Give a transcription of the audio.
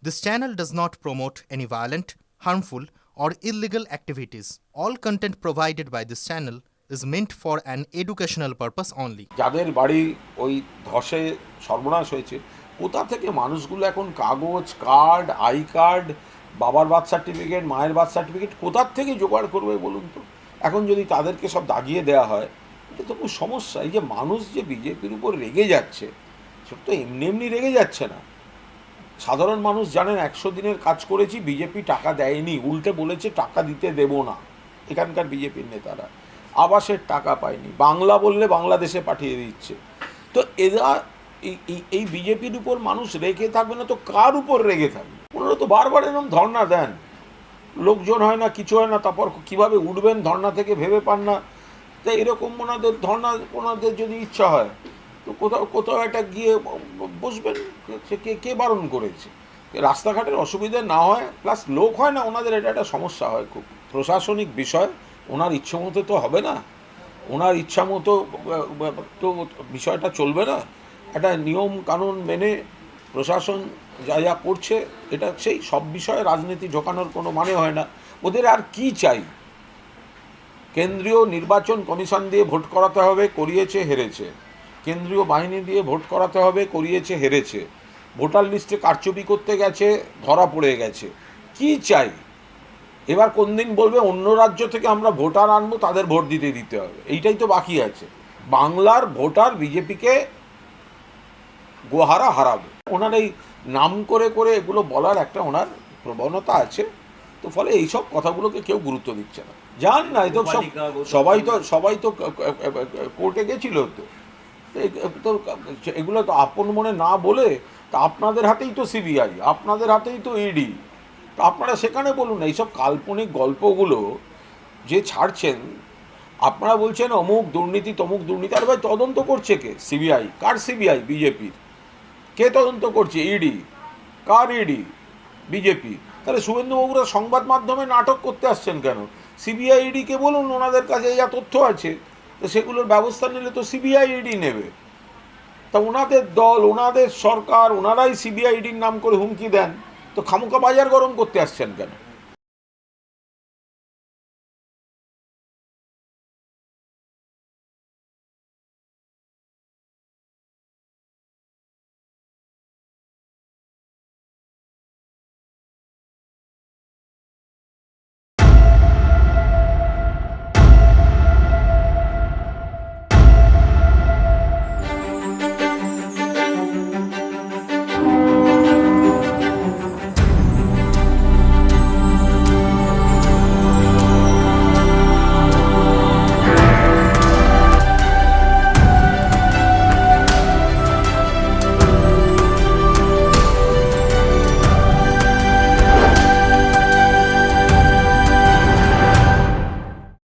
This channel does not promote any violent, harmful, or illegal activities. All content provided by this channel is meant for an educational purpose only. যাদের বাড়ি ওই ধসে সর্বনাশ হয়েছে, কোথা থেকে মানুষগুলো এখন কাগজ, কার্ড, আই কার্ড, বাবার বার্থ সার্টিফিকেট, মায়ের বার্থ সার্টিফিকেট কোথার থেকে জোগাড় করবে বলুন তো? এখন যদি তাদেরকে সব দাগিয়ে দেওয়া হয়, এটা তো খুব সমস্যা। এই যে মানুষ যে বিজেপির উপর রেগে যাচ্ছে, সেটা তো এমনি এমনি রেগে যাচ্ছে না। সাধারণ মানুষ জানেন 100 দিনের কাজ করেছি, বিজেপি টাকা দেয়নি, উল্টে বলেছে টাকা দিতে দেব না। এখানকার বিজেপির নেতারা আবাসের টাকা পায়নি, বাংলা বললে বাংলাদেশে পাঠিয়ে দিচ্ছে। তো এরা এই বিজেপির উপর মানুষ রেগে থাকবে না তো কার উপর রেগে থাকবে? ওনারা তো বারবার এরকম ধর্ণা দেন, লোকজন হয় না, কিছু হয় না, তারপর কিভাবে উঠবেন ধর্ণা থেকে ভেবে পান না। তাই এরকম ওনাদের ধর্ণা, ওনাদের যদি ইচ্ছা হয় তো কোথাও কোথাও একটা গিয়ে বসবেন। সে কে কে বারণ করেছে? রাস্তাঘাটের অসুবিধা না হয়, প্লাস লোক হয় না, ওনাদের এটা একটা সমস্যা হয় খুব। প্রশাসনিক বিষয়, ওনার ইচ্ছে মতো তো হবে না, ওনার ইচ্ছা মতো তো বিষয়টা চলবে না। একটা নিয়ম কানুন মেনে প্রশাসন যা যা করছে, এটা সেই সব বিষয়ে রাজনীতি ঢোকানোর কোনো মানে হয় না। ওদের আর কি চাই? কেন্দ্রীয় নির্বাচন কমিশন দিয়ে ভোট করাতে হবে, করিয়েছে, হেরেছে। কেন্দ্রীয় বাহিনী দিয়ে ভোট করাতে হবে, করিয়েছে, হেরেছে। ভোটার লিস্টে কারচুপি করতে গেছে, ধরা পড়ে গেছে। কি চাই? এবার কোন দিন বলবে অন্য রাজ্য থেকে আমরা ভোটার আনবো, তাদের ভোট দিতে দিতে হবে। এইটাই তো বাকি আছে। বাংলার ভোটার বিজেপিকে গোহারা হারাবে। ওনার এই নাম করে করে এগুলো বলার একটা ওনার প্রবণতা আছে। তো ফলে এইসব কথাগুলোকে কেউ গুরুত্ব দিচ্ছে না। জান না, এই তো সব সবাই তো কোর্টে গেছিল তো। তো এগুলো তো আপন মনে না বলে, তা আপনাদের হাতেই তো সিবিআই, আপনাদের হাতেই তো ইডি। তো আপনারা সেখানে বলুন। এইসব কাল্পনিক গল্পগুলো যে ছাড়ছেন, আপনারা বলছেন অমুক দুর্নীতি তমুক দুর্নীতি। আর ভাই, তদন্ত করছে কে? সিবিআই। কার সিবিআই? বিজেপির। কে তদন্ত করছে? ইডি। কার ইডি? বিজেপি। তাহলে শুভেন্দুবাবুরা সংবাদ মাধ্যমে নাটক করতে আসছেন কেন? সিবিআই ইডিকে বলুন ওনাদের কাছে যা তথ্য আছে, তো সেগুলোর ব্যবস্থা নিলে তো সিবিআই ইডি নেবে। তা ওনাদের দল, ওনাদের সরকার, ওনারাই সিবিআই ইডির নাম করে হুমকি দেন, তো খামোকা বাজার গরম করতে আসছেন কেন?